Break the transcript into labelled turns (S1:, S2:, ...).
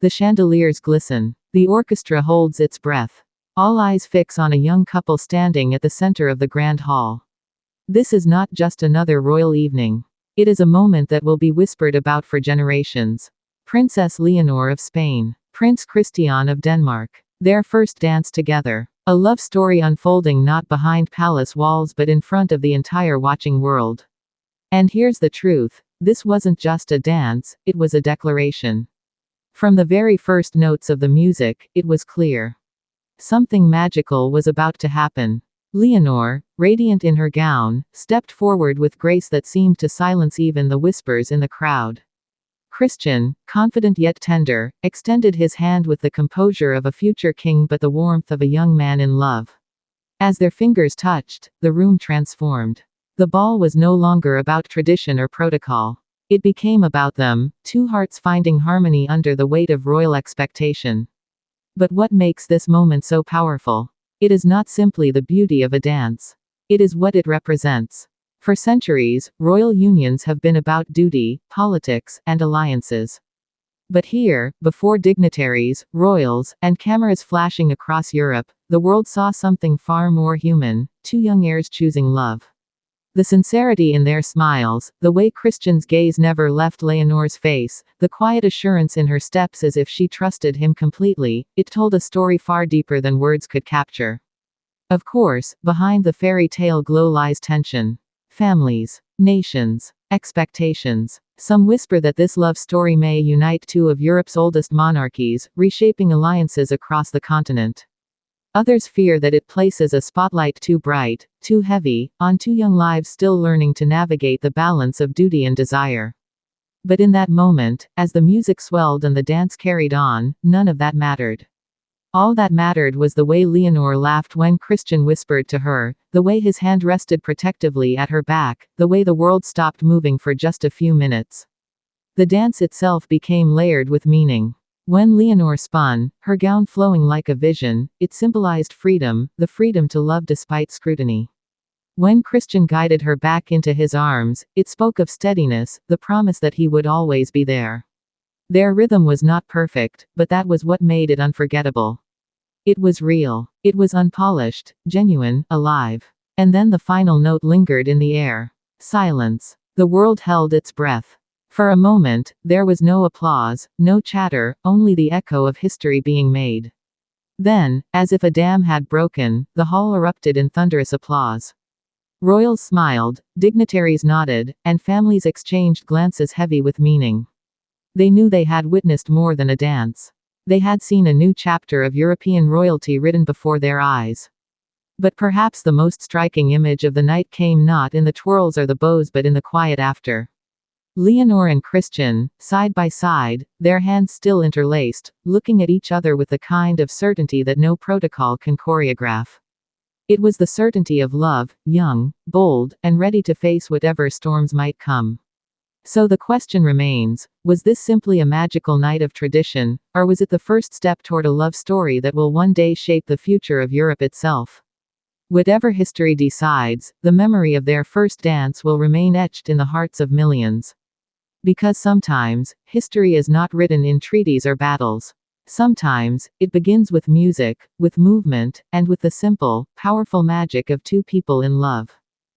S1: The chandeliers glisten. The orchestra holds its breath. All eyes fix on a young couple standing at the center of the grand hall. This is not just another royal evening. It is a moment that will be whispered about for generations. Princess Leonor of Spain, Prince Christian of Denmark. Their first dance together. A love story unfolding not behind palace walls but in front of the entire watching world. And here's the truth. This wasn't just a dance, it was a declaration. From the very first notes of the music, it was clear. Something magical was about to happen. Leonor, radiant in her gown, stepped forward with grace that seemed to silence even the whispers in the crowd. Christian, confident yet tender, extended his hand with the composure of a future king but the warmth of a young man in love. As their fingers touched, the room transformed. The ball was no longer about tradition or protocol. It became about them, two hearts finding harmony under the weight of royal expectation. But what makes this moment so powerful? It is not simply the beauty of a dance. It is what it represents. For centuries, royal unions have been about duty, politics, and alliances. But here, before dignitaries, royals, and cameras flashing across Europe, the world saw something far more human, two young heirs choosing love. The sincerity in their smiles, the way Christian's gaze never left Leonor's face, the quiet assurance in her steps as if she trusted him completely, it told a story far deeper than words could capture. Of course, behind the fairy tale glow lies tension. Families, nations, expectations. Some whisper that this love story may unite two of Europe's oldest monarchies, reshaping alliances across the continent. Others fear that it places a spotlight too bright, too heavy, on two young lives still learning to navigate the balance of duty and desire. But in that moment, as the music swelled and the dance carried on, none of that mattered. All that mattered was the way Leonor laughed when Christian whispered to her, the way his hand rested protectively at her back, the way the world stopped moving for just a few minutes. The dance itself became layered with meaning. When Leonor spun, her gown flowing like a vision, it symbolized freedom, the freedom to love despite scrutiny. When Christian guided her back into his arms, it spoke of steadiness, the promise that he would always be there. Their rhythm was not perfect, but that was what made it unforgettable. It was real. It was unpolished, genuine, alive. And then the final note lingered in the air. Silence. The world held its breath. For a moment, there was no applause, no chatter, only the echo of history being made. Then, as if a dam had broken, the hall erupted in thunderous applause. Royals smiled, dignitaries nodded, and families exchanged glances heavy with meaning. They knew they had witnessed more than a dance. They had seen a new chapter of European royalty written before their eyes. But perhaps the most striking image of the night came not in the twirls or the bows but in the quiet after. Leonor and Christian, side by side, their hands still interlaced, looking at each other with the kind of certainty that no protocol can choreograph. It was the certainty of love, young, bold, and ready to face whatever storms might come. So the question remains, was this simply a magical night of tradition, or was it the first step toward a love story that will one day shape the future of Europe itself? Whatever history decides, the memory of their first dance will remain etched in the hearts of millions. Because sometimes, history is not written in treaties or battles. Sometimes, it begins with music, with movement, and with the simple, powerful magic of two people in love.